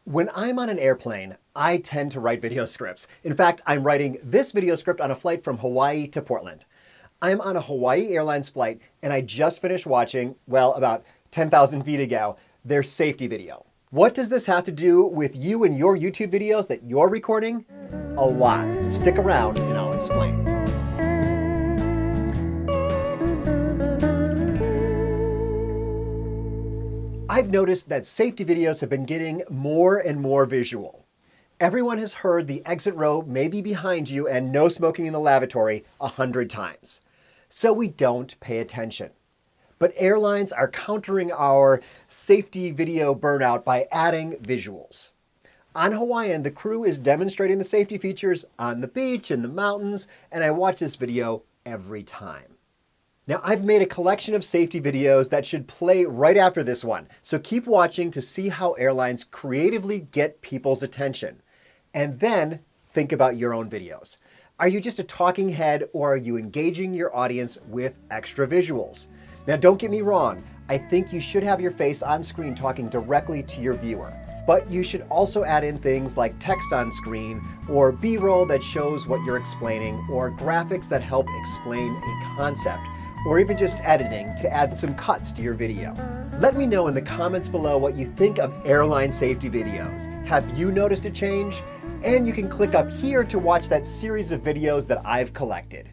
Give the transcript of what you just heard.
When I'm on an airplane, I tend to write video scripts. In fact, I'm writing this video script on a flight from Hawaii to Portland. I'm on a Hawaii Airlines flight, and I just finished watching, well, about 10,000 feet ago, their safety video. What does this have to do with you and your YouTube videos that you're recording? A lot. Stick around and I'll explain. I've noticed that safety videos have been getting more and more visual. Everyone has heard the exit row may be behind you and no smoking in the lavatory 100 times. So we don't pay attention. But airlines are countering our safety video burnout by adding visuals. On Hawaiian, the crew is demonstrating the safety features on the beach, in the mountains, and I watch this video every time. Now, I've made a collection of safety videos that should play right after this one, so keep watching to see how airlines creatively get people's attention. And then think about your own videos. Are you just a talking head, or are you engaging your audience with extra visuals? Now, don't get me wrong, I think you should have your face on screen talking directly to your viewer. But you should also add in things like text on screen, or B-roll that shows what you're explaining, or graphics that help explain a concept, or even just editing to add some cuts to your video. Let me know in the comments below what you think of airline safety videos. Have you noticed a change? And you can click up here to watch that series of videos that I've collected.